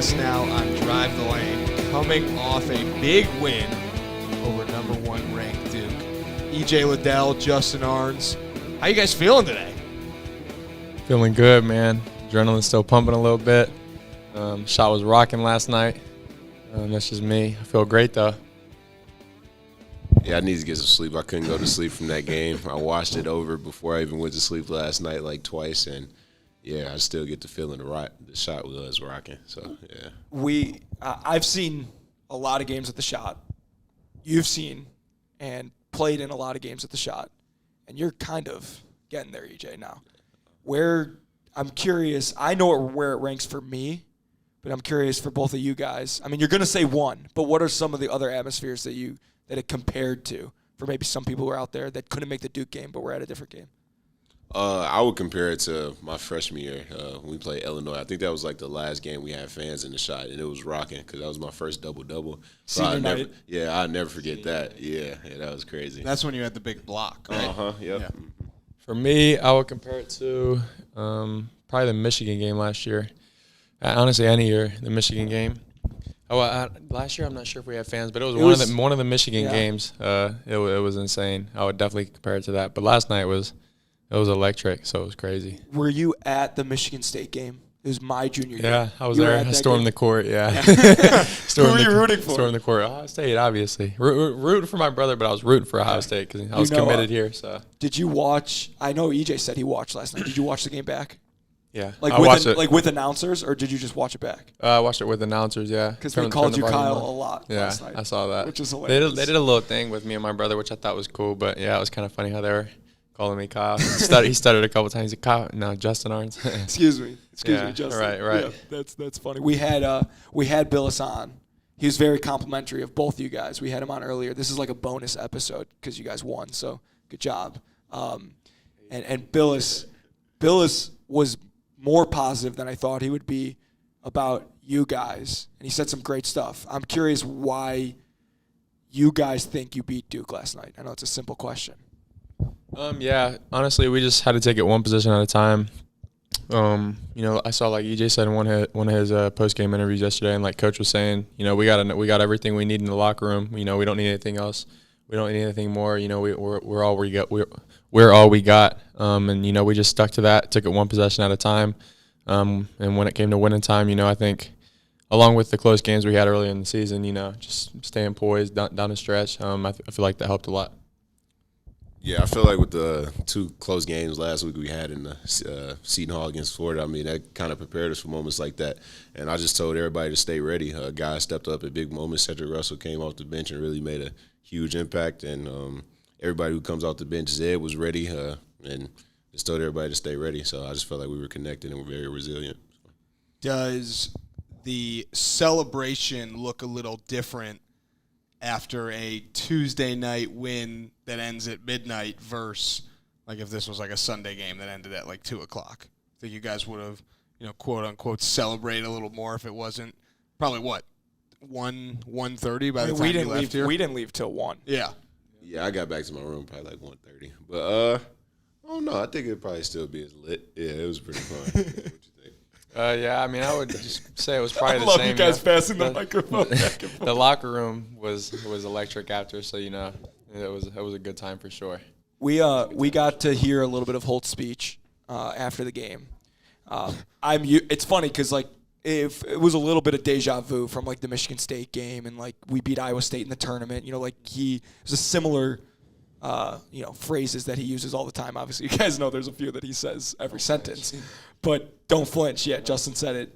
us now on Drive the Lane, coming off a big win over number 1 ranked Duke. E.J. Liddell, Justin Ahrens. How you guys feeling today? Feeling good, man. Adrenaline's still pumping a little bit. Shot was rocking last night. That's just me. I feel great, though. Yeah, I need to get some sleep. I couldn't go to sleep from that game. I watched it over before I even went to sleep last night, like twice, and yeah, I still get the feeling the shot was rocking. So yeah, I've seen a lot of games at the shot. You've seen and played in a lot of games at the shot, and you're kind of getting there, EJ. Now, I'm curious. I know where it ranks for me, but I'm curious for both of you guys. I mean, you're going to say 1, but what are some of the other atmospheres that it compared to for maybe some people who are out there that couldn't make the Duke game but were at a different game? I would compare it to my freshman year when we played Illinois. I think that was like the last game we had fans in the shot, and it was rocking because that was my first double-double. So I'll never forget that. Yeah, that was crazy. That's when you had the big block, right? Uh-huh, yep. Yeah. For me, I would compare it to probably the Michigan game last year. Honestly, any year, the Michigan game. Last year, I'm not sure if we had fans, but it was one of the Michigan games. It was insane. I would definitely compare it to that. But last night was electric, so it was crazy. Were you at the Michigan State game? It was my junior year. Yeah, I was there. I stormed the court, yeah. Who were you rooting for? Stormed the court. Ohio State, obviously. Rooting for my brother, but I was rooting for Ohio State because I was committed here. So. Did you watch – I know EJ said he watched last night. Did you watch the game back? Yeah. I watched it. Like with announcers, or did you just watch it back? I watched it with announcers, yeah. Because we called you Kyle a lot last night. I saw that. Which is hilarious. They did a little thing with me and my brother, which I thought was cool. But, yeah, it was kind of funny how they were calling me Kyle. He stuttered a couple times. He said, Kyle, no, Justin Ahrens. Excuse me, Justin. Right. Yeah, that's funny. We had Billis on. He was very complimentary of both you guys. We had him on earlier. This is like a bonus episode because you guys won, so good job. And Billis was more positive than I thought he would be about you guys, and he said some great stuff. I'm curious why you guys think you beat Duke last night. I know it's a simple question. Yeah, honestly, we just had to take it one position at a time. I saw, like EJ said in one of his post-game interviews yesterday, and like Coach was saying, we got everything we need in the locker room. We don't need anything else. We don't need anything more. We're all we got. We're all we got. And we just stuck to that. Took it one possession at a time. And when it came to winning time, I think, along with the close games we had earlier in the season, just staying poised down the stretch. I feel like that helped a lot. Yeah, I feel like with the 2 close games last week we had in the Seton Hall against Florida, I mean, that kind of prepared us for moments like that. And I just told everybody to stay ready. Guys stepped up at big moments. Cedric Russell came off the bench and really made a huge impact. And everybody who comes off the bench, Zed was ready and just told everybody to stay ready. So I just felt like we were connected and we're very resilient. Does the celebration look a little different after a Tuesday night win that ends at midnight versus like if this was like a Sunday game that ended at like 2 o'clock? I think you guys would have, quote unquote, celebrate a little more if it wasn't probably 1:30 by the time you left here. We didn't leave till 1. Yeah. Yeah, I got back to my room probably like 1:30. But I don't know. I think it'd probably still be as lit. Yeah, it was pretty fun. What you think? Yeah, I mean, I would just say it was probably the love same. You guys passing the microphone back and forth. The locker room was electric after, so it was a good time for sure. We got to hear a little bit of Holt's speech after the game. It's funny because like if it was a little bit of deja vu from like the Michigan State game and like we beat Iowa State in the tournament. Like it was a similar. Phrases that he uses all the time. Obviously, you guys know there's a few that he says every sentence. But don't flinch. Yeah, Justin said it.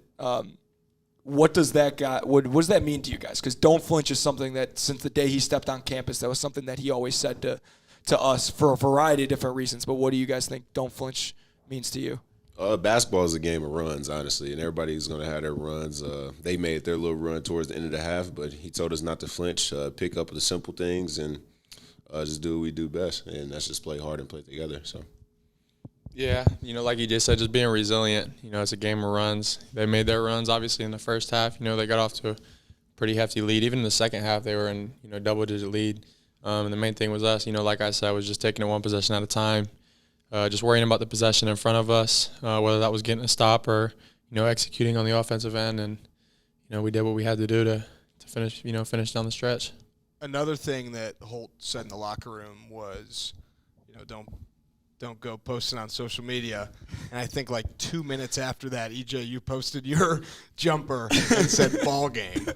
What does that what does that mean to you guys? Because don't flinch is something that since the day he stepped on campus, that was something that he always said to us for a variety of different reasons. But what do you guys think don't flinch means to you? Basketball is a game of runs, honestly, and everybody's going to have their runs. They made their little run towards the end of the half, but he told us not to flinch, pick up the simple things, and just do what we do best, and that's just play hard and play together. So, yeah, like you just said, just being resilient. It's a game of runs. They made their runs, obviously, in the first half. They got off to a pretty hefty lead. Even in the second half, they were in double-digit lead. And the main thing was us, like I said, was just taking it one possession at a time, just worrying about the possession in front of us, whether that was getting a stop or executing on the offensive end. And we did what we had to do to finish down the stretch. Another thing that Holt said in the locker room was, don't go posting on social media. And I think like 2 minutes after that, EJ, you posted your jumper and said ball game.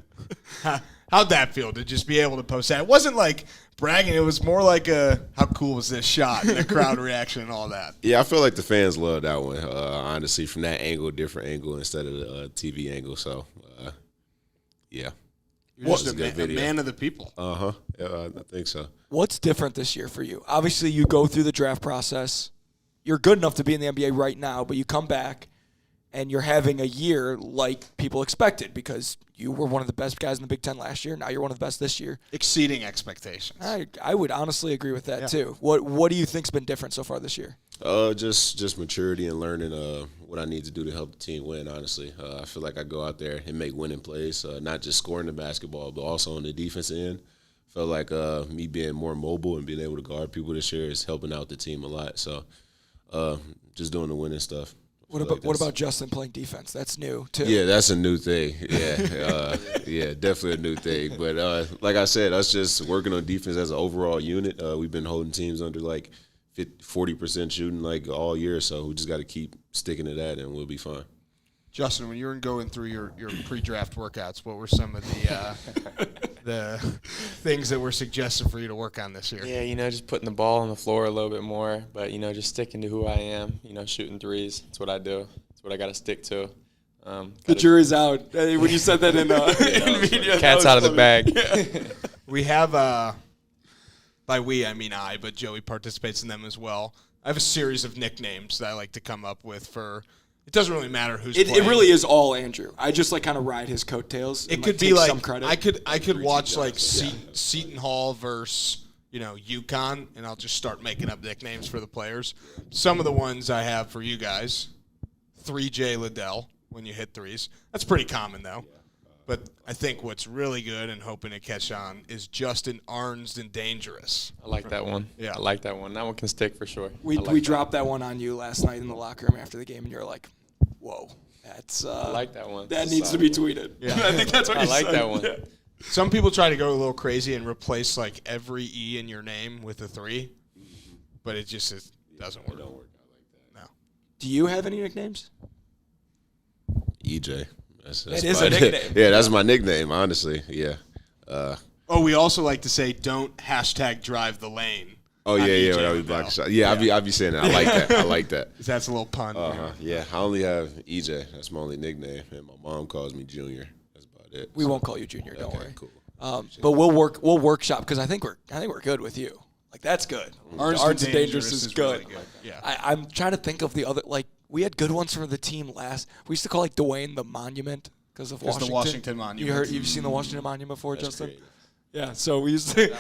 How'd that feel to just be able to post that? It wasn't like bragging. It was more like how cool was this shot and the crowd reaction and all that. Yeah, I feel like the fans loved that one, honestly, from that angle, different angle instead of the TV angle. So, yeah. You're just a man of the people. Yeah, I think so. What's different this year for you? Obviously, you go through the draft process. You're good enough to be in the NBA right now, but you come back and you're having a year like people expected because you were one of the best guys in the Big Ten last year. Now you're one of the best this year. Exceeding expectations. I would honestly agree with that too. What do you think's been different so far this year? Just maturity and learning what I need to do to help the team win, honestly. I feel like I go out there and make winning plays, not just scoring the basketball, but also on the defensive end. Felt like me being more mobile and being able to guard people this year is helping out the team a lot. So just doing the winning stuff. What about Justin playing defense? That's new too. Yeah, that's a new thing. Yeah, definitely a new thing. But like I said, us just working on defense as an overall unit. We've been holding teams under like 40% shooting like all year, so we just got to keep sticking to that, and we'll be fine. Justin, when you were going through your pre-draft workouts, what were some of the things that were suggested for you to work on this year? Yeah, just putting the ball on the floor a little bit more, but, just sticking to who I am, shooting threes. That's what I do. That's what I got to stick to. The jury's out. When you said that in media. Cat's out of the bag. Yeah. We have, by we, I mean I, but Joey participates in them as well. I have a series of nicknames that I like to come up with for – it doesn't really matter who's playing. It really is all Andrew. I just kind of ride his coattails. It could be like some credit. I could watch like Seton Hall versus UConn, and I'll just start making up nicknames for the players. Some of the ones I have for you guys: 3J Liddell when you hit threes. That's pretty common though. But I think what's really good and hoping to catch on is Justin Ahrens and Dangerous. I like that one. Yeah, I like that one. That one can stick for sure. We dropped that one on you last night in the locker room after the game, and you're like, "Whoa, that's." I like that one. That needs to be tweeted. Yeah. I think that's what I like that one. Yeah. Some people try to go a little crazy and replace like every E in your name with a 3, but it just doesn't work. Don't work out like that. No. Do you have any nicknames? EJ. That is a nickname. Yeah, that's my nickname, honestly. Yeah. We also like to say, don't #drive the lane. Oh, yeah, EJ when I be Liddell. blocking shots. Yeah, I'll be saying that. I like that. I like that. That's a little pun. Yeah, I only have EJ. That's my only nickname, and my mom calls me Junior. That's about it. We won't call you Junior. Don't Okay, worry. Cool. But we'll workshop because I think we're good with you. Like that's good. Ahrens Ahrens and and Dangerous is really good. Yeah. I'm trying to think of the other we had good ones for the team last. We used to call Dwayne the Monument because of Washington. the Washington Monument. You've seen the Washington Monument before, That's Justin? creative. Yeah. So we used to.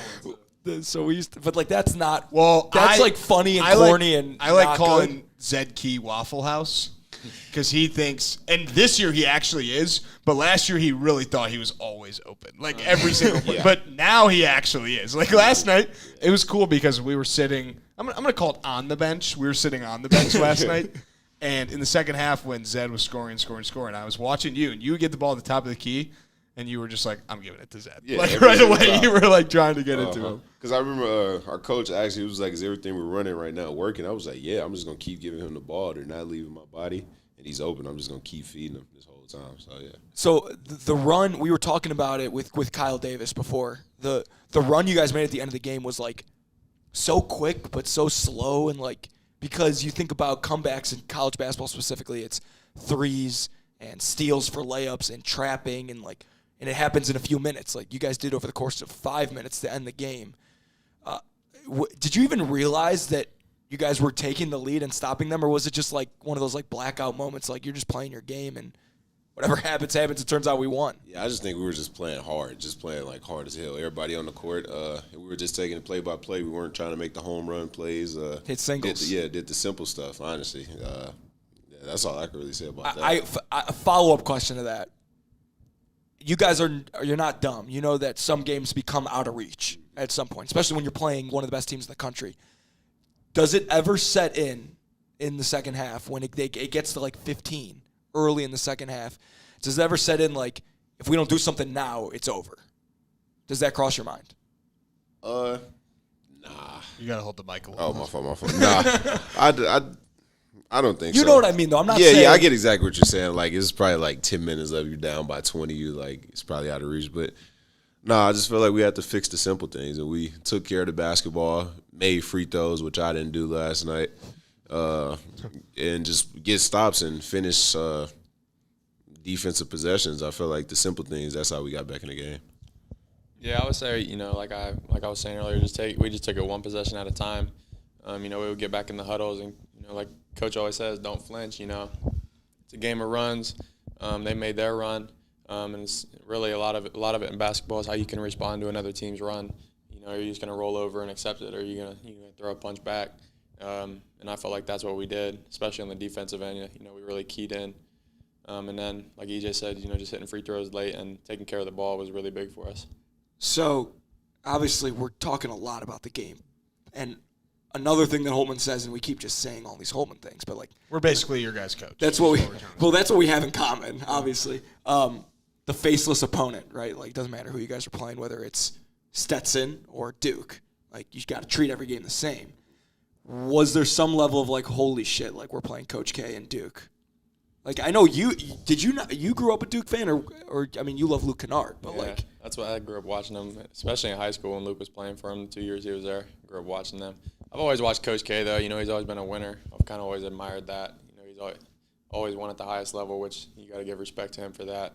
But that's not. Well, that's funny and corny and I like not calling good. Zed Key Waffle House because he thinks, and this year he actually is, but last year he really thought he was always open, like every single play. Yeah. But now he actually is. Like last night, it was cool because we were sitting. I'm gonna call it on the bench. We were sitting on the bench last night, and in the second half when Zed was scoring, I was watching you, and you would get the ball at the top of the key. And you were just like, I'm giving it to Zed. Yeah, like right every away, time. you were like trying to get into him. Because I remember our coach actually was like, is everything we're running right now working? I was like, yeah, I'm just going to keep giving him the ball. They're not leaving my body. And he's open. I'm just going to keep feeding him this whole time. So, yeah. So the run, we were talking about it with Kyle Davis before. The run you guys made at the end of the game was like so quick but so slow. And because you think about comebacks in college basketball specifically, it's threes and steals for layups and trapping and and it happens in a few minutes, like you guys did over the course of 5 minutes to end the game. Did you even realize that you guys were taking the lead and stopping them, or was it just like one of those blackout moments, like you're just playing your game and whatever happens, it turns out we won? Yeah, I just think we were just playing hard, hard as hell. Everybody on the court, we were just taking it play by play. We weren't trying to make the home run plays. Hit singles. Did the simple stuff, honestly. That's all I can really say about that. A follow-up question to that. You guys you're not dumb. You know that some games become out of reach at some point, especially when you're playing one of the best teams in the country. Does it ever set in the second half when it gets to 15 early in the second half? Does it ever set in if we don't do something now, it's over. Does that cross your mind? Nah. You gotta hold the mic a little. Oh, my fault. Nah, I don't think so. You know what I mean, though. I'm not saying. Yeah, I get exactly what you're saying. Like, it's probably like 10 minutes left. You're down by 20. It's probably out of reach. But, I just feel like we have to fix the simple things. And we took care of the basketball, made free throws, which I didn't do last night, and just get stops and finish defensive possessions. I feel like the simple things, that's how we got back in the game. Yeah, I would say, like I was saying earlier, we just took it one possession at a time. We would get back in the huddles and, like Coach always says, don't flinch. It's a game of runs. They made their run, and it's really a lot of it in basketball is how you can respond to another team's run. Are you just going to roll over and accept it, or are you going to throw a punch back? And I felt like that's what we did, especially on the defensive end. We really keyed in, and then like EJ said, just hitting free throws late and taking care of the ball was really big for us. So, obviously, we're talking a lot about the game, and another thing that Holtman says, and we keep just saying all these Holtman things, but like we're basically your guys' coach. That's what we have in common, obviously. The faceless opponent, right? Like, it doesn't matter who you guys are playing, whether it's Stetson or Duke. Like, you got to treat every game the same. Was there some level of like, holy shit, like we're playing Coach K and Duke? Like, I know you grew up a Duke fan, or I mean, you love Luke Kennard, but yeah, like that's why I grew up watching them, especially in high school when Luke was playing for him. The 2 years he was there, grew up watching them. I've always watched Coach K though. He's always been a winner. I've kind of always admired that. He's always won at the highest level, which you got to give respect to him for that.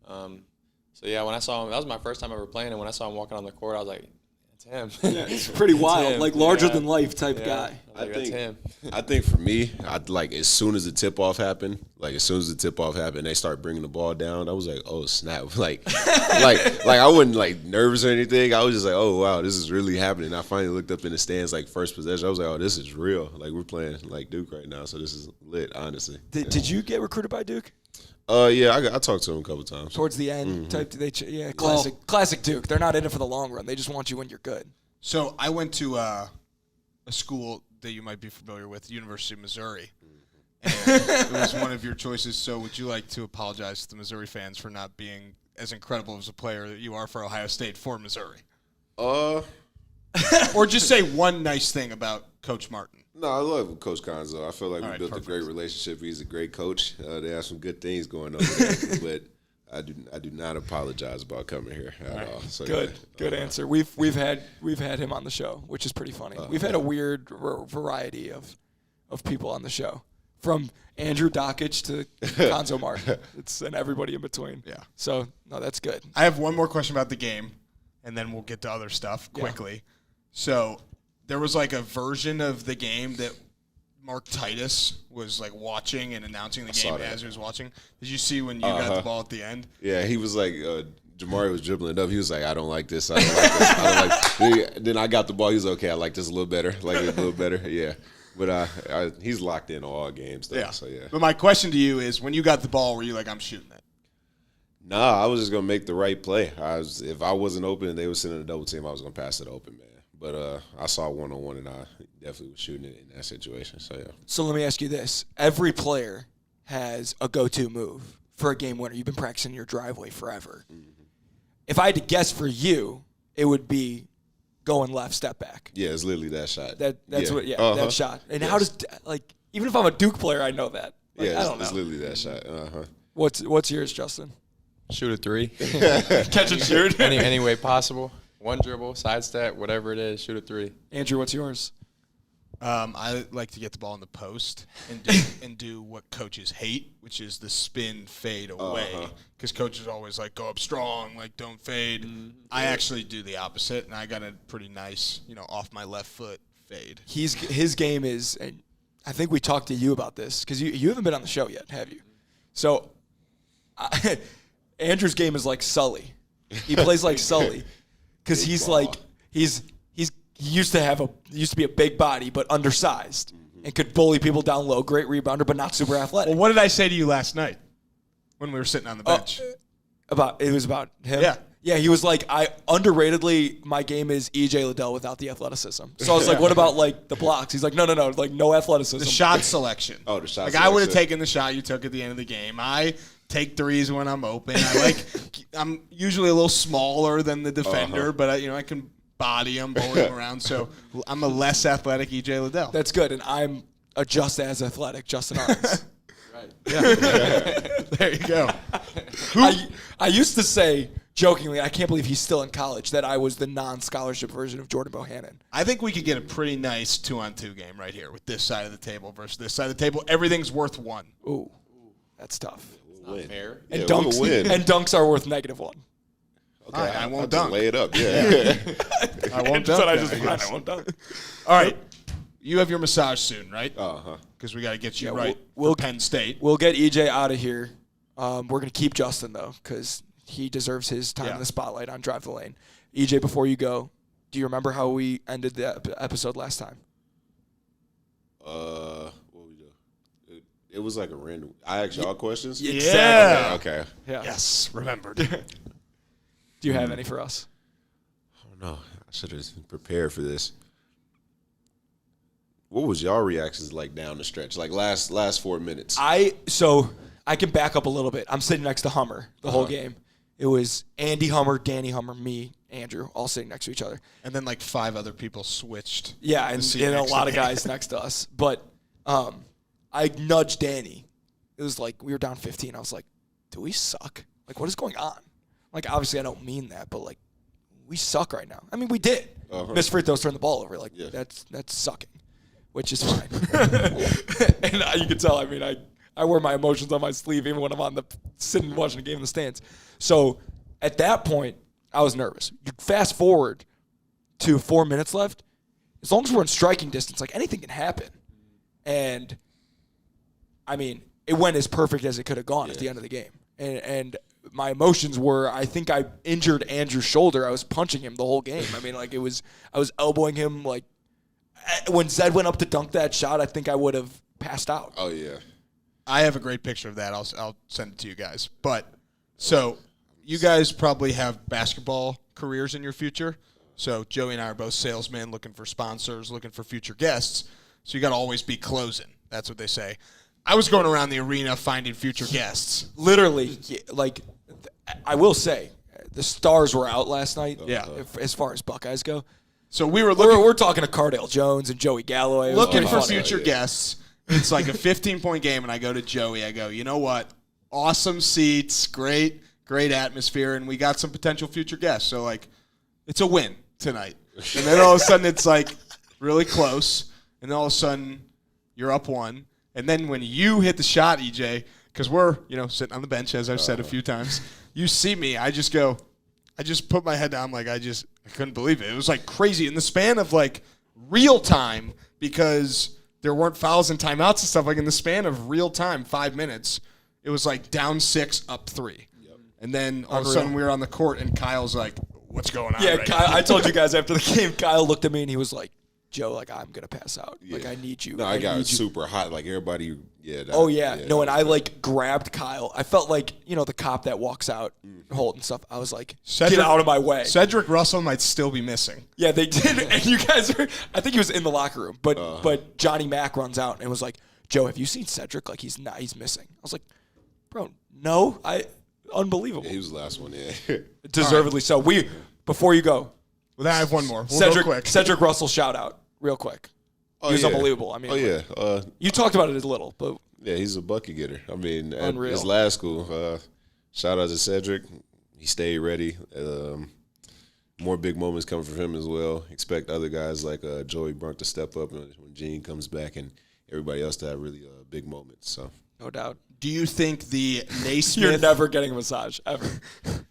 So yeah, when I saw him, that was my first time ever playing, and when I saw him walking on the court, I was like, it's him. Yeah, it's pretty wild, like larger than life type guy. That's him. I think for me, as soon as the tip off happened, they start bringing the ball down. I was like, oh snap! like I wasn't like nervous or anything. I was just like, oh wow, this is really happening. I finally looked up in the stands, like first possession. I was like, oh, this is real. Like we're playing like Duke right now, so this is lit. Honestly. Did you get recruited by Duke? Yeah, I talked to him a couple times. Towards the end, classic Duke. They're not in it for the long run. They just want you when you're good. So I went to a school that you might be familiar with, University of Missouri. And it was one of your choices. So would you like to apologize to the Missouri fans for not being as incredible as a player that you are for Ohio State for Missouri? Or just say one nice thing about Coach Martin. No, I love Coach Conzo. I feel like we built a great relationship. He's a great coach. They have some good things going on there, but I do not apologize about coming here at all. So good answer. We've had him on the show, which is pretty funny. We've had a weird variety of people on the show, from Andrew Dockich to Conzo Martin. And everybody in between. Yeah. So no, that's good. I have one more question about the game, and then we'll get to other stuff quickly. Yeah. So there was like a version of the game that Mark Titus was like watching and announcing the game as he was watching. Did you see when you got the ball at the end? Yeah, he was like, Jamari was dribbling it up. He was like, I don't like this. I don't like this. I don't like. Then I got the ball. He was okay. I like this a little better. Like it a little better. Yeah. But he's locked in all games though. Yeah. So yeah. But my question to you is, when you got the ball, were you like, I'm shooting it? Nah, I was just gonna make the right play. If I wasn't open and they were sending a double team, I was gonna pass it open, man. But I saw one-on-one, and I definitely was shooting it in that situation. So, yeah. So let me ask you this. Every player has a go-to move for a game winner. You've been practicing your driveway forever. Mm-hmm. If I had to guess for you, it would be going left, step back. Yeah, it's literally that shot. That shot. And how does, like, even if I'm a Duke player, I know that. Like, yeah, I don't know. It's literally that shot. What's yours, Justin? Shoot a three. Catch and shoot. Any way possible. One dribble, sidestep, whatever it is, shoot a three. Andrew, what's yours? I like to get the ball in the post and do what coaches hate, which is the spin fade away. Because coaches always like go up strong, like don't fade. Mm-hmm. I actually do the opposite, and I got a pretty nice, off my left foot fade. His game is, and I think we talked to you about this because you haven't been on the show yet, have you? So Andrew's game is like Sully. He plays like Sully. Because he's like he used to be a big body but undersized and could bully people down low, great rebounder but not super athletic. Well, what did I say to you last night when we were sitting on the bench? It was about him. Yeah. Yeah, he was like, underratedly, my game is E.J. Liddell without the athleticism. So I was like, what about like the blocks? He's like, no, like no athleticism. The shot selection. The shot like selection. I would have taken the shot you took at the end of the game. I take threes when I'm open. I'm usually a little smaller than the defender, but I can body him, bully him around. So I'm a less athletic EJ Liddell. That's good, and I'm a just as athletic Justin Ahrens. Right. Yeah. There you go. I used to say jokingly, I can't believe he's still in college, that I was the non-scholarship version of Jordan Bohannon. I think we could get a pretty nice 2-on-2 game right here with this side of the table versus this side of the table. Everything's worth 1. Ooh, that's tough. We'll win. Fair. And Yeah, we'll win. dunks are worth -1. Okay, I won't I'll dunk. just lay it up. Yeah. I won't That's dunk. what I that, just I guess. I won't dunk. All right. You have your massage soon, right? Uh-huh. Because we got to get you Yeah, right we'll- for Penn State. We'll get EJ out of here. We're going to keep Justin, though, because he deserves his time in the spotlight on Drive the Lane. EJ, before you go, do you remember how we ended the episode last time? What we do? It was like a random. I asked y'all questions. Yeah. Okay. Yeah. Yes, remembered. Do you have any for us? I don't know. I should have prepared for this. What was y'all reactions like down the stretch? Like last 4 minutes. So I can back up a little bit. I'm sitting next to Hummer the whole game. It was Andy Hummer, Danny Hummer, me, Andrew, all sitting next to each other. And then 5 other people switched. Yeah, the and seat a next lot to of me. guys next to us. But I nudged Danny. It was like we were down 15. I was like, do we suck? Like, what is going on? Like, obviously I don't mean that, but like, we suck right now. I mean, we did. Miss free throws, turn the ball over. Like, that's sucking, which is fine. And you can tell, I mean, I wear my emotions on my sleeve even when I'm sitting watching a game in the stands. So at that point, I was nervous. You fast forward to 4 minutes left. As long as we're in striking distance, like anything can happen. And I mean, it went as perfect as it could have gone at the end of the game. And my emotions were, I think I injured Andrew's shoulder. I was punching him the whole game. I mean, like I was elbowing him. Like when Zed went up to dunk that shot, I think I would have passed out. Oh yeah. I have a great picture of that. I'll send it to you guys. But so you guys probably have basketball careers in your future. So Joey and I are both salesmen looking for sponsors, looking for future guests. So you got to always be closing. That's what they say. I was going around the arena finding future guests. Literally, like I will say, the stars were out last night. Yeah. As far as Buckeyes go. So we were looking. We're talking to Cardale Jones and Joey Galloway. It was Looking pretty for funny. future guests. It's like a 15-point game, and I go to Joey. I go, you know what? Awesome seats, great atmosphere, and we got some potential future guests. So, like, it's a win tonight. And then all of a sudden, it's like really close, and then all of a sudden, you're up 1. And then when you hit the shot, EJ, because we're sitting on the bench, as I've said a few times, you see me. I just put my head down, like I couldn't believe it. It was like crazy in the span of like real time, because there weren't fouls and timeouts and stuff. Like in the span of real time, 5 minutes, it was like down 6, up 3. Yep. And then all of a sudden we were on the court, and Kyle's like, "What's going on?" Yeah, right Kyle, now? I told you guys after the game, Kyle looked at me and he was like, "Joe, like I'm gonna pass out. Like I need you." No, I got need you." super hot. Like everybody. Yeah. Oh yeah, no, and I like grabbed Kyle. I felt like the cop that walks out, holding stuff. I was like, "Get out of my way." Cedric Russell might still be missing. Yeah, they did, and you guys were. I think he was in the locker room, but Johnny Mack runs out and was like, "Joe, have you seen Cedric? Like he's missing." I was like, "Bro, no, unbelievable." Yeah, he was the last one. Yeah. Deservedly so. Before you go, Well, then I have one more. We'll go quick. Cedric Russell shout out real quick. He was unbelievable. I mean, Oh yeah. you talked about it a little, but Yeah, he's a bucket getter. I mean, at Unreal. his last school, shout out to Cedric. He stayed ready. More big moments coming from him as well. Expect other guys like Joey Brunk to step up when Gene comes back, and everybody else to have really big moments. So no doubt. Do you think the Naismith? You're never getting a massage ever.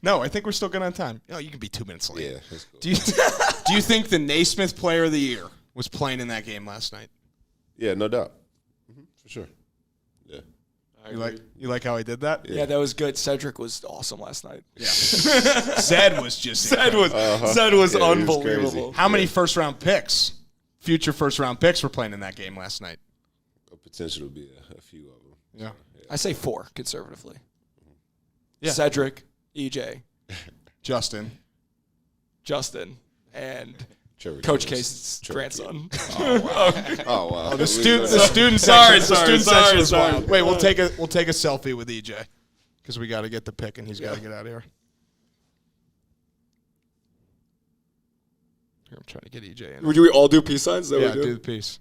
No, I think we're still good on time. No, you can be 2 minutes late. yeah, that's cool. Do you think the Naismith Player of the Year was playing in that game last night? Yeah, no doubt, for sure. Yeah, You like how I did that? Yeah, that was good. Cedric was awesome last night. Yeah. Zed was just Zed was Yeah, he was unbelievable. crazy. How many first-round picks, future first-round picks, were playing in that game last night? a potential to be a few of them. Yeah. I say 4 conservatively. Yeah. Cedric, EJ, Justin. Justin, and Trevor Coach Davis. Case's Trevor grandson. Oh wow. The student Sorry, section. sorry, The student section is sorry. wild. Wait, we'll take a selfie with EJ because we got to get the pick and he's got to get out of here. Here, I'm trying to get EJ in. Would we all do peace signs? Yeah, do the peace.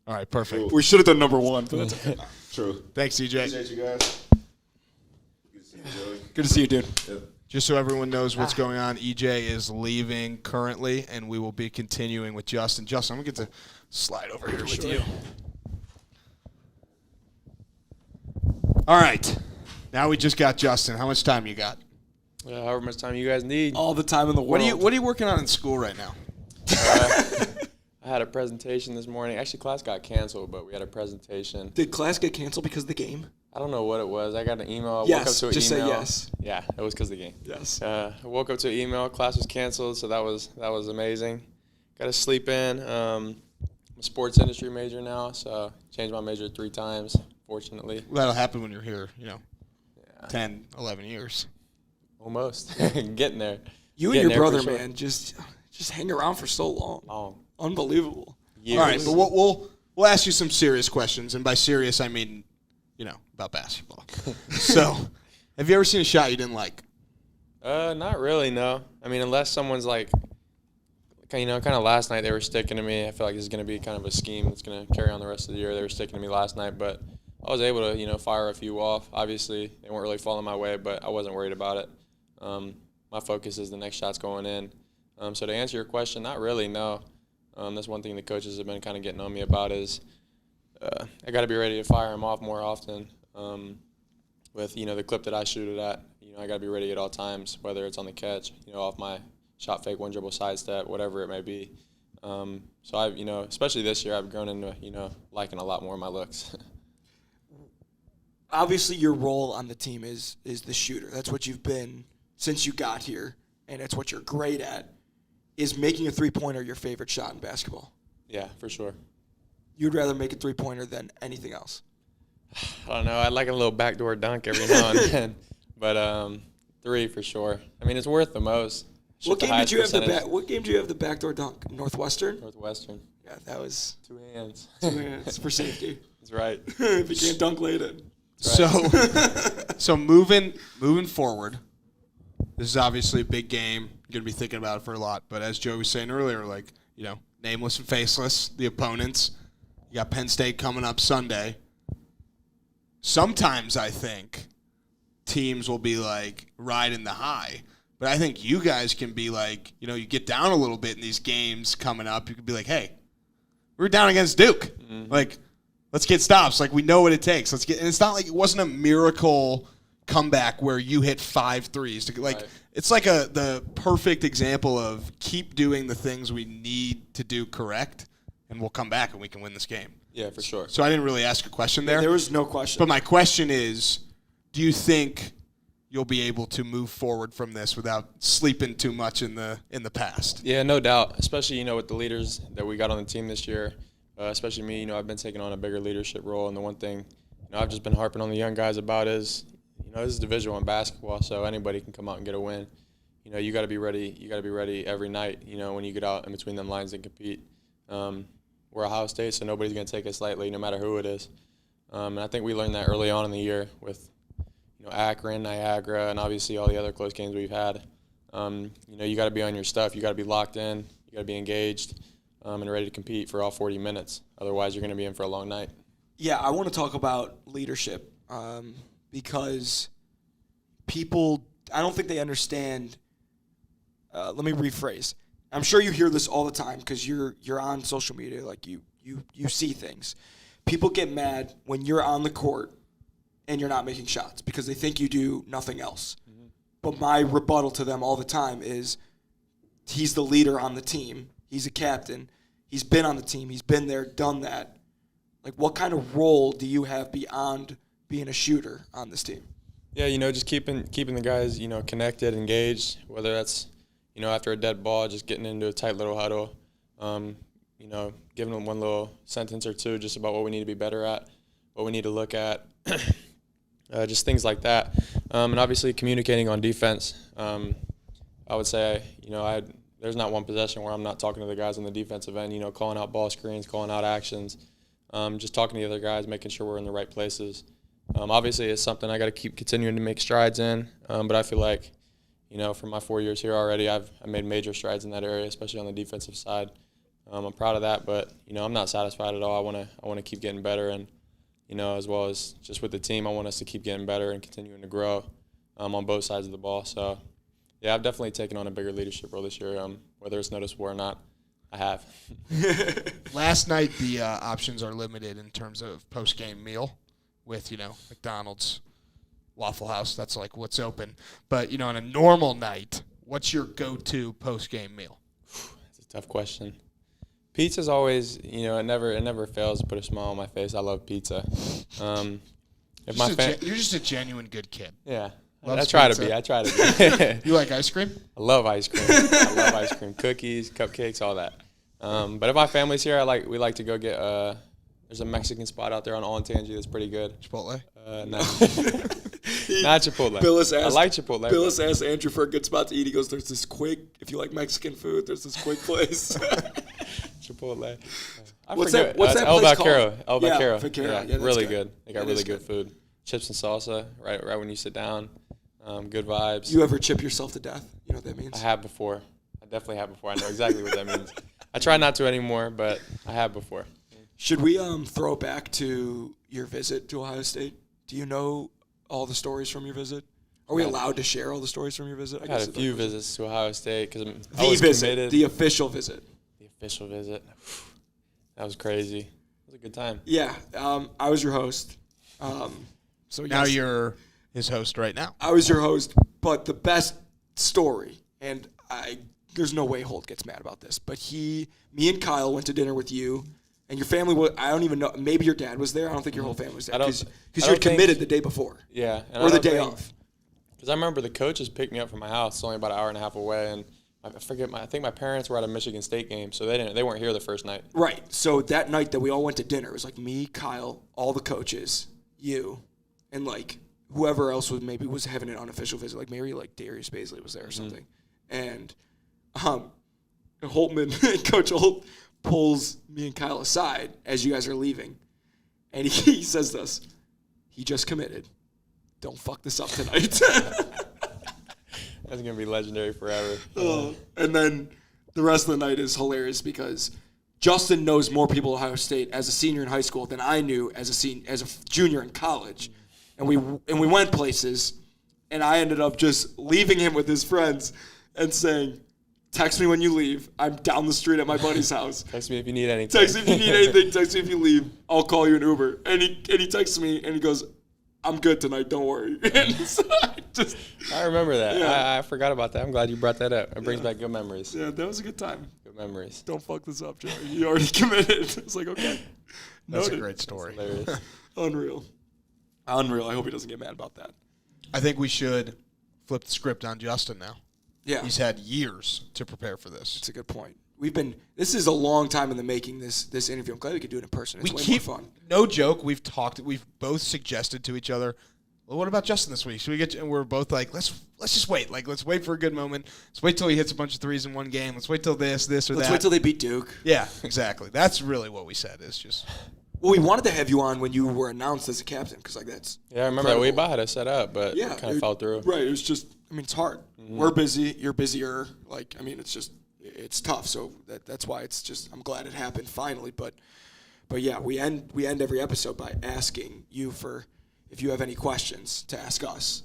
All right, perfect. We should have done number 1. But that's okay. True. Thanks, EJ. Appreciate you guys. Good to see you, Joey. Good to see you, dude. Yep. Just so everyone knows what's going on, EJ is leaving currently, and we will be continuing with Justin. Justin, I'm going to get to slide over here with you. All right. Now we just got Justin. How much time you got? However much time you guys need. All the time in the world. What are you working on in school right now? I had a presentation this morning. Actually, class got canceled, but we had a presentation. Did class get canceled because of the game? I don't know what it was. I got an email. I woke up Yes, to an just email. say yes. Yeah, it was because of the game. Yes. I woke up to an email. Class was canceled, so that was amazing. Got to sleep in. I'm a sports industry major now, so changed my major 3 times, fortunately. Well, that'll happen when you're here, 10, 11 years. Almost. Getting there. You Getting and your there brother, for sure. man, just hang around for so long. Long. Unbelievable. Years. All right, but we'll ask you some serious questions, and by serious I mean, about basketball. So, have you ever seen a shot you didn't like? Not really, no. I mean, unless someone's like, kind of last night they were sticking to me. I feel like this is going to be kind of a scheme that's going to carry on the rest of the year. They were sticking to me last night, but I was able to, fire a few off. Obviously, they weren't really falling my way, but I wasn't worried about it. My focus is the next shot's going in. So to answer your question, not really, no. That's one thing the coaches have been kind of getting on me about is I got to be ready to fire them off more often. With the clip that I shoot it at, I got to be ready at all times, whether it's on the catch, off my shot fake, one dribble sidestep, whatever it may be. So I've, especially this year, I've grown into liking a lot more of my looks. Obviously, your role on the team is the shooter. That's what you've been since you got here, and it's what you're great at. Is making a three-pointer your favorite shot in basketball? Yeah, for sure. You'd rather make a three-pointer than anything else? I don't know. I like a little backdoor dunk every now and then, but 3 for sure. I mean, it's worth the most. What game did you have What game do you have the backdoor dunk? Northwestern. Northwestern. Yeah, that was 2 hands. 2 hands for safety. That's right. If you can't dunk, lay it in. So moving forward, this is obviously a big game. You're going to be thinking about it for a lot. But as Joe was saying earlier, nameless and faceless, the opponents. You got Penn State coming up Sunday. Sometimes I think teams will be riding the high. But I think you guys can be you get down a little bit in these games coming up. You could be hey, we're down against Duke. Mm-hmm. Let's get stops. We know what it takes. And it's not it wasn't a miracle comeback where you hit 5 threes. Right. It's the perfect example of keep doing the things we need to do correct, and we'll come back and we can win this game. Yeah, for sure. So I didn't really ask a question there. There was no question. But my question is, do you think you'll be able to move forward from this without sleeping too much in the past? Yeah, no doubt. Especially, with the leaders that we got on the team this year. Especially me, I've been taking on a bigger leadership role, and the one thing, I've just been harping on the young guys about is, this is Division I basketball, so anybody can come out and get a win. You got to be ready. You got to be ready every night. When you get out in between them lines and compete. We're Ohio State, so nobody's going to take us lightly, no matter who it is. And I think we learned that early on in the year with, Akron, Niagara, and obviously all the other close games we've had. You got to be on your stuff. You got to be locked in. You got to be engaged. And ready to compete for all 40 minutes. Otherwise, you're going to be in for a long night. Yeah, I want to talk about leadership because people, I don't think they understand. Let me rephrase. I'm sure you hear this all the time because you're on social media, you see things. People get mad when you're on the court and you're not making shots because they think you do nothing else. Mm-hmm. But my rebuttal to them all the time is he's the leader on the team. He's a captain. He's been on the team. He's been there, done that. What kind of role do you have beyond being a shooter on this team? Yeah, just keeping the guys, connected, engaged, whether that's, after a dead ball, just getting into a tight little huddle, giving them one little sentence or two just about what we need to be better at, what we need to look at, just things like that. And obviously communicating on defense. I would say, there's not one possession where I'm not talking to the guys on the defensive end, calling out ball screens, calling out actions, just talking to the other guys, making sure we're in the right places. Obviously, it's something I got to keep continuing to make strides in. But I feel like, for my 4 years here already, I made major strides in that area, especially on the defensive side. I'm proud of that, but I'm not satisfied at all. I want to keep getting better, and as well as just with the team, I want us to keep getting better and continuing to grow on both sides of the ball. So, yeah, I've definitely taken on a bigger leadership role this year, whether it's noticeable or not. I have. Last night, the options are limited in terms of post-game meal with, McDonald's, Waffle House. That's like what's open. But, on a normal night, what's your go-to post-game meal? That's a tough question. Pizza's always, it never fails to put a smile on my face. I love pizza. You're just a genuine good kid. Yeah. Loves I try pizza. to be. You like ice cream? I love ice cream. I love ice cream. Cookies, cupcakes, all that. But if my family's here, we like to go get there's a Mexican spot out there on Olentangy that's pretty good. Chipotle? No. Not Chipotle. I like Chipotle. Billis asked Andrew for a good spot to eat. He goes, there's this quick, if you like Mexican food, there's this quick place. Chipotle. What's that place called? El Vaquero. Vaquero. Yeah, really good. They got That really is good food. Chips and salsa, right when you sit down. Good vibes. You ever chip yourself to death? You know what that means? I have before. I definitely have before. I know exactly what that means. I try not to anymore, but I have before. Should we throw it back to your visit to Ohio State? Do you know all the stories from your visit? Are we allowed to share all the stories from your visit? I had a few visits to Ohio State because I was committed. The official visit. The official visit. That was crazy. It was a good time. Yeah. I was your host. So now you're his host right now. I was your host, but the best story, and there's no way Holt gets mad about this, but me and Kyle went to dinner with you, and your family, I don't even know, maybe your dad was there. I don't think your whole family was there because you had committed the day before. Yeah. Or the day of. Because I remember the coaches picked me up from my house. It's only about an hour and a half away, and I think my parents were at a Michigan State game, so they weren't here the first night. Right. So that night that we all went to dinner, it was like me, Kyle, all the coaches, you, and whoever else was having an unofficial visit, maybe Darius Baisley was there or something. And Holtman, Coach Holt, pulls me and Kyle aside as you guys are leaving, and he says this: "He just committed. Don't fuck this up tonight." That's gonna be legendary forever. And then the rest of the night is hilarious because Justin knows more people at Ohio State as a senior in high school than I knew as a junior in college, and we went places, and I ended up just leaving him with his friends and saying, "Text me when you leave. I'm down the street at my buddy's house. Text me if you need anything. Text me if you need anything. Text me if you leave. I'll call you an Uber." And he texts me and he goes, "I'm good tonight. Don't worry." So I remember that. Yeah. I forgot about that. I'm glad you brought that up. It brings back good memories. Yeah, that was a good time. Good memories. Don't fuck this up, Joey. You already committed. It's like, okay. That's Noted. a great story. That's hilarious. Unreal. I hope he doesn't get mad about that. I think we should flip the script on Justin now. Yeah. He's had years to prepare for this. That's a good point. This is a long time in the making, this interview. I'm glad we could do it in person. It's way more fun. No joke, we've both suggested to each other, well, what about Justin this week? Should we get? And we're both like, let's just wait. Let's wait for a good moment. Let's wait till he hits a bunch of threes in one game. Let's wait till this or that. Let's wait till they beat Duke. Yeah, exactly. That's really what we said. Is just. Well, we wanted to have you on when you were announced as a captain because that's. Yeah, I remember that we had it set up, but it kind of fell through. Right. It was just. It's hard. Mm-hmm. We're busy. You're busier. It's just. It's tough. So that's why it's just. I'm glad it happened finally, but yeah, we end every episode by asking you for if you have any questions to ask us.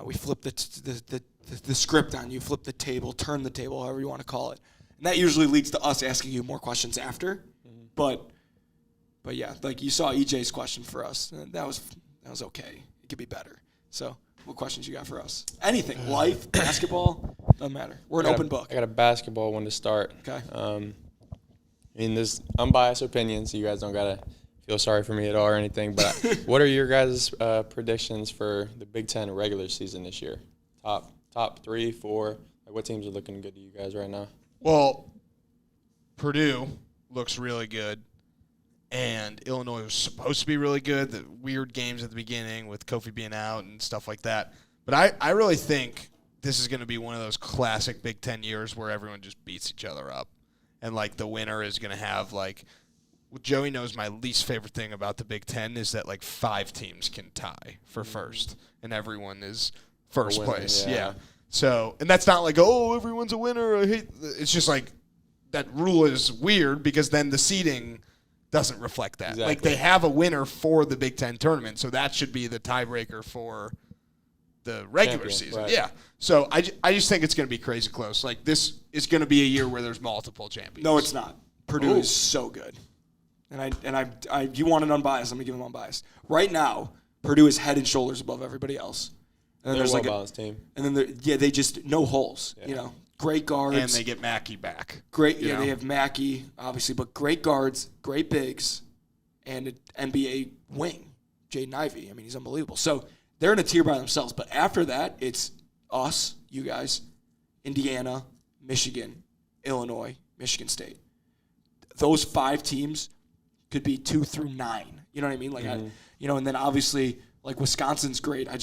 We flip the script on you, flip the table, turn the table, however you want to call it, and that usually leads to us asking you more questions after. Mm-hmm. But yeah, you saw EJ's question for us, and that was okay. It could be better. So. What questions you got for us? Anything. Life, basketball, doesn't matter. We're an open book. I got a basketball one to start. Okay. There's unbiased opinions, so you guys don't got to feel sorry for me at all or anything. But what are your guys' predictions for the Big Ten regular season this year? Top 3, 4? What teams are looking good to you guys right now? Well, Purdue looks really good. And Illinois was supposed to be really good. The weird games at the beginning with Kofi being out and stuff like that. But I really think this is going to be one of those classic Big Ten years where everyone just beats each other up. And, the winner is going to have, Joey knows my least favorite thing about the Big Ten is that like 5 teams can tie for first, and everyone is first place. Yeah. So, and that's not like, oh, everyone's a winner. I hate. It's just like that rule is weird because then the seeding doesn't reflect that. Exactly. Like they have a winner for the Big Ten tournament, so that should be the tiebreaker for the regular season. Right. Yeah. So I just think it's going to be crazy close. Like this is going to be a year where there's multiple champions. No, it's not. Purdue is so good. And you want an unbiased, I'm going to give them unbiased. Right now, Purdue is head and shoulders above everybody else. And then They're there's a like well-balanced team. And then they just no holes, Great guards. And they get Mackey back. Great, they have Mackey, obviously, but great guards, great bigs, and an NBA wing, Jaden Ivey. I mean, he's unbelievable. So they're in a tier by themselves. But after that, it's us, you guys, Indiana, Michigan, Illinois, Michigan State. Those 5 teams could be 2 through 9. You know what I mean? Like, and then obviously, like Wisconsin's great. I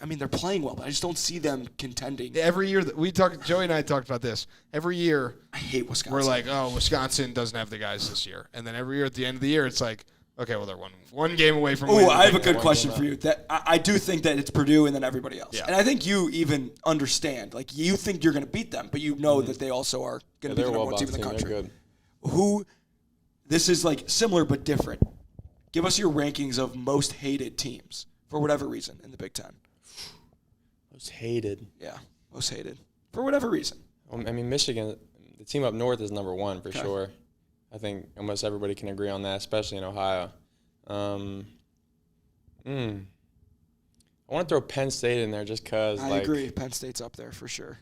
mean, they're playing well, but I just don't see them contending. Every year that Joey and I talked about this. Every year, I hate Wisconsin. we're like, oh, Wisconsin doesn't have the guys this year, and then every year at the end of the year, it's like, okay, well, they're one game away from. Oh, I have a good question for you. That I do think that it's Purdue and then everybody else, and I think you even understand. Like, you think you're going to beat them, but you know that they also are going to be the number 1 team in the country. They're good. This is like similar but different. Give us your rankings of most hated teams for whatever reason in the Big Ten. Most hated. Yeah, most hated for whatever reason. I mean, Michigan, the team up north is number 1 for sure. I think almost everybody can agree on that, especially in Ohio. I want to throw Penn State in there just because. I agree. Penn State's up there for sure.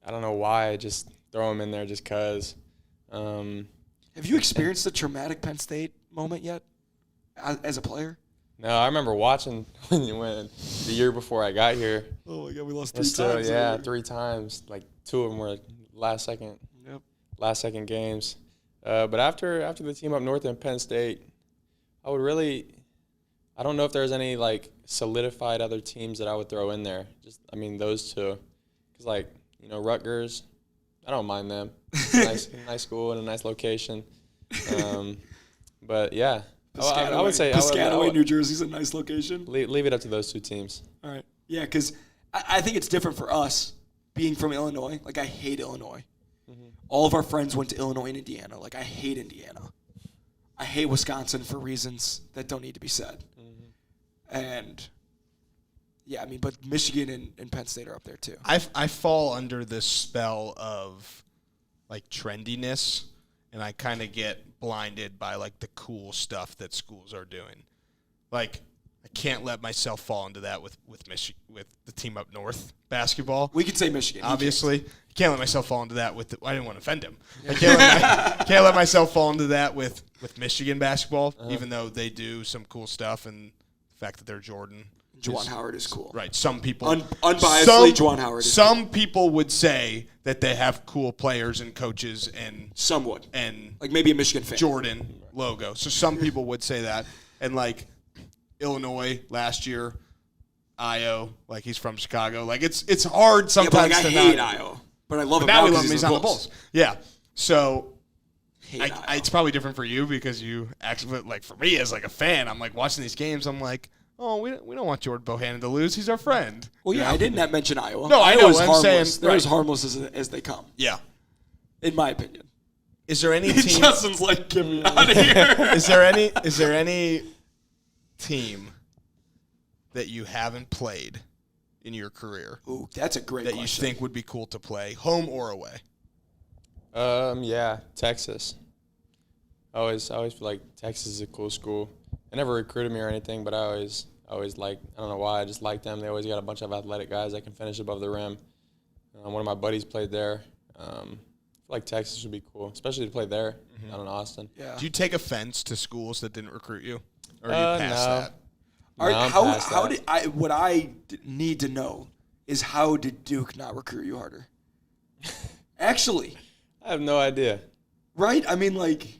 I don't know why. I just throw them in there just because. Have you experienced the traumatic Penn State moment yet as a player? No, I remember watching when the year before I got here. Oh, my God, we lost 3 times. Yeah, 3 times. Like 2 of them were last second second games. But after the team up north in Penn State, I don't know if there's any like solidified other teams that I would throw in there. Those 2, because Rutgers, I don't mind them. Nice school and a nice location. But yeah, I would say Piscataway, New Jersey's a nice location. Leave it up to those 2 teams. All right. Yeah, because I think it's different for us being from Illinois. Like, I hate Illinois. Mm-hmm. All of our friends went to Illinois and Indiana. Like, I hate Indiana. I hate Wisconsin for reasons that don't need to be said. Mm-hmm. And, yeah, but Michigan and Penn State are up there too. I fall under this spell of, like, trendiness, and I kind of get blinded by, like, the cool stuff that schools are doing. Like, I can't let myself fall into that with the team up north basketball. We could say Michigan. Obviously. I can't let myself fall into that I didn't want to offend him. I can't let myself fall into that with Michigan basketball, even though they do some cool stuff, and the fact that they're Jordan. Juwan Howard is cool. Right. Some people. Unbiasedly, Juwan Howard is cool. Some people would say that they have cool players and coaches and. Some would. And. Like maybe a Michigan fan. Jordan logo. So some people would say that. And like Illinois last year, Io, like he's from Chicago. Like it's hard sometimes to hate Io. But I love him now. We love him. He's on the Bulls. Yeah. So. It's probably different for you because you actually, like for me as like a fan, I'm like watching these games. I'm like, oh, we don't want Jordan Bohannon to lose. He's our friend. Well, yeah, I did not mention Iowa. No, I know. Iowa's I'm harmless. saying They're as harmless as they come. Yeah, in my opinion. Is there any team? Justin's like, get me out of here. Is there any team that you haven't played in your career? Ooh, that's a great that question. You think would be cool to play, home or away? Yeah, Texas. I always feel like Texas is a cool school. They never recruited me or anything, but I always like, I don't know why, I just like them. They always got a bunch of athletic guys that can finish above the rim. One of my buddies played there. I feel like Texas would be cool, especially to play there, not in Austin. Yeah. Do you take offense to schools that didn't recruit you? Or are you past that? What I need to know is how did Duke not recruit you harder? Actually. I have no idea. Right? I mean, like...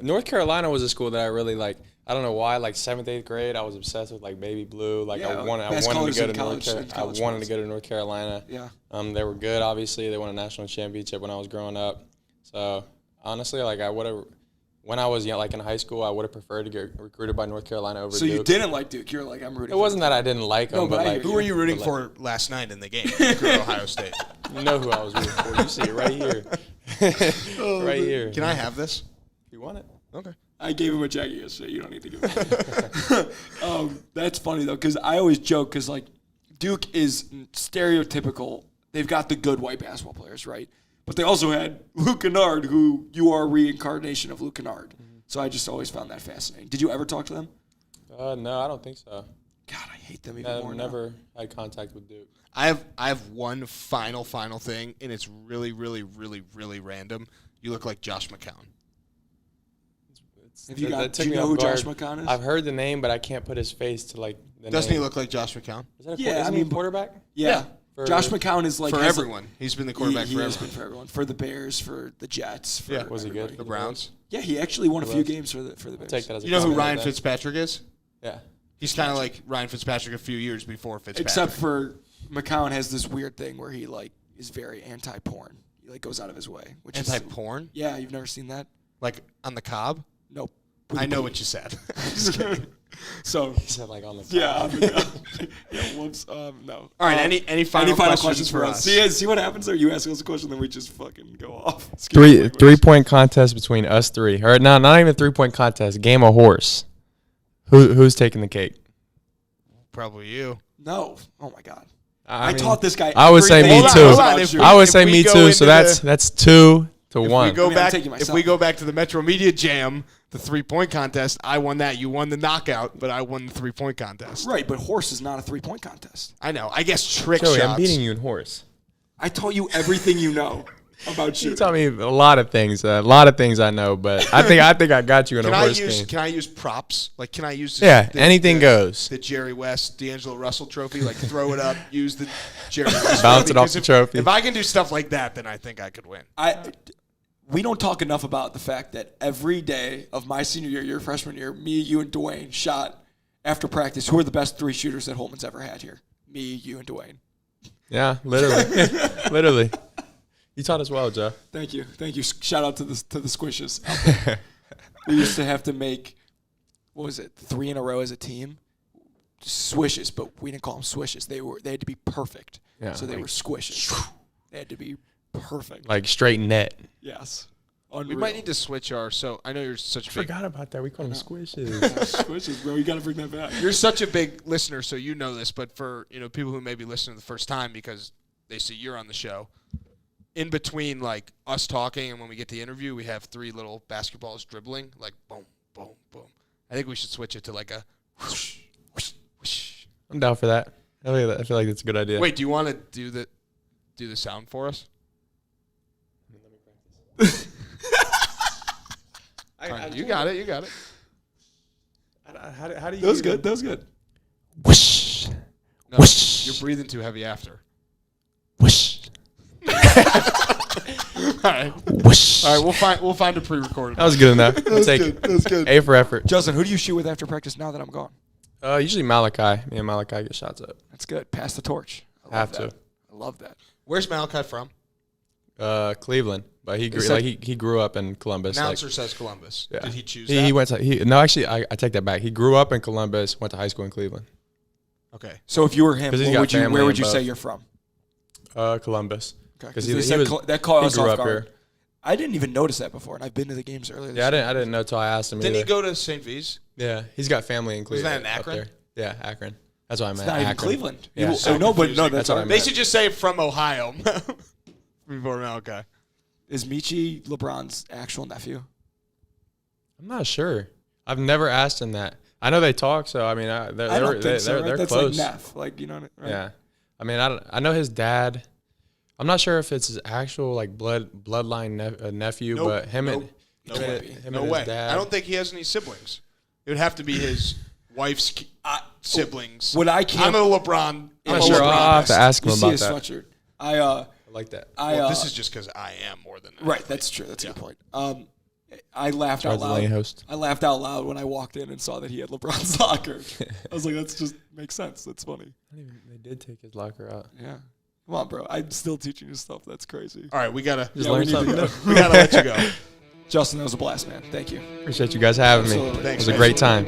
North Carolina was a school that I really like. I don't know why. Like 7th, 8th grade, I was obsessed with like baby blue. Like I wanted to go to North Carolina. Yeah. They were good. Obviously, they won a national championship when I was growing up. So honestly, like I would when I was like in high school, I would have preferred to get recruited by North Carolina over So Duke. you didn't like Duke. You're like, I'm rooting It wasn't that I didn't like them, but like, Who were you rooting for last night in the game? Ohio State. You know who I was rooting for. You see it right here. Right here. Can I have this? You want it? Okay. I gave him a jacket yesterday. You don't need to give it. That's funny, though, because I always joke because, like, Duke is stereotypical. They've got the good white basketball players, right? But they also had Luke Kennard, who you are a reincarnation of Luke Kennard. Mm-hmm. So I just always found that fascinating. Did you ever talk to them? No, I don't think so. God, I hate them even more now. Never had contact with Duke. I have one final thing, and it's really, really, really, really random. You look like Josh McCown. Do you know who Josh McCown is? I've heard the name, but I can't put his face to like the Doesn't name. he look like Josh McCown? Isn't he a quarterback? Yeah. Josh McCown is like for everyone. He's been the quarterback he for has everyone. been for everyone. For the Bears, for the Jets. For Was he good? The Browns. Yeah, he actually won a few games for the Bears. Take that as a You know who compliment Ryan then. Fitzpatrick is? Yeah. He's kind of like Ryan Fitzpatrick a few years before Fitzpatrick. Except for McCown has this weird thing where he like is very anti-porn. He like goes out of his way. Which anti-porn? Yeah, you've never seen that? Like on the Cobb? Nope. I know what you said. So He said like on the yeah, whoops. No. All right. Any final questions for us? See what happens there? You ask us a question, then we just fucking go off. 3-point contest between us three. Or no, not even 3-point contest. Game of horse. Who's taking the cake? Probably you. No. Oh my God. I mean, taught this guy. I would say me everything too. about you. I would if say we me go too. So into that's 2-1. If we go myself. back to the Metro Media Jam, the 3-point contest, I won that. You won the knockout, but I won the 3-point contest. Right, but horse is not a 3-point contest. I know. I guess trick Joey, shots. I'm beating you in horse. I taught you everything you know about shooting. You taught me a lot of things. A lot of things I know, but I think I got you in a horse game. Can I use props? Like, can I use anything goes. The Jerry West, D'Angelo Russell trophy, like throw it up, use the Jerry West Bounce it off because the trophy. If I can do stuff like that, then I think I could win. We don't talk enough about the fact that every day of my senior year, your freshman year, me, you, and Dwayne shot after practice. Who are the best 3 shooters that Holman's ever had here? Me, you, and Dwayne. Yeah, literally. Literally. You taught us well, Joe. Thank you. Shout out to the squishes. We used to have to make, 3 in a row as a team? Swishes, but we didn't call them swishes. They had to be perfect. Yeah, so they were squishes. They had to be perfect. Like straight net. Yes. We Unreal. might need to switch our. So I know you're such a big. Forgot about that. We call them squishes. Squishes, bro. You got to bring that back. You're such a big listener, so you know this. But for people who may be listening the first time because they see you're on the show, in between like us talking and when we get the interview, we have 3 little basketballs dribbling, like boom, boom, boom. I think we should switch it to like a whoosh, whoosh, whoosh. I'm down for that. I feel like that's a good idea. Wait, do you want to do the sound for us? You got it. How do you? That was good. That was good. Whoosh. No, Whoosh. you're breathing too heavy after. Whoosh. All right. Whoosh. All right, we'll find a pre-recorded. That was good enough. I'll take good. it. That was good. A for effort. Justin, who do you shoot with after practice now that I'm gone? Usually Malachi. Me and Malachi get shots up. That's good. Pass the torch. I Have love to. I love that. Where's Malachi from? Cleveland, but he grew up in Columbus. Announcer says Columbus. Yeah. Did he choose He that? went to actually I take that back. He grew up in Columbus, went to high school in Cleveland. Okay. So if you were him, 'Cause he's got family where would in you say both. you're from? Columbus. Okay. Because that caught us grew off up guard. here. I didn't even notice that before, and I've been to the games earlier this year. I didn't know till I asked him. Didn't he either. go to St. V's? Yeah, he's got family in Cleveland. that in Akron? up there. Yeah, Akron. That's what I meant. It's not even Akron. Cleveland. Yeah, So no, but no, that's what I all right. meant. They should just say from Ohio before Malachi. Is Michi LeBron's actual nephew? I'm not sure. I've never asked him that. I know they talk, so I mean, I don't think so. Right? they're That's close. like Neff, like you know. Right? Yeah, I mean, I know his dad. I'm not sure if it's his actual like bloodline nephew, Nope. but him Nope. and No way. him No and way. his dad. I don't think he has any siblings. It would have to be his wife's siblings. What I can't. I'm a LeBron. I'm I'm not a sure. I'll have to LeBronist. ask him You see about his that. sweatshirt. I like that. Well, this is just because I am more than that. Right. That's true. That's a good point. I laughed out Charles Lane loud. host. I laughed out loud when I walked in and saw that he had LeBron's locker. I was like, that's just makes sense. That's funny. They did take his locker out. Yeah. Come on, bro. I'm still teaching you stuff. That's crazy. All right, we gotta Just learn we need to something go. new. we gotta let you go. Justin, that was a blast, man. Thank you. Appreciate you guys having me. Absolutely. It was a great time.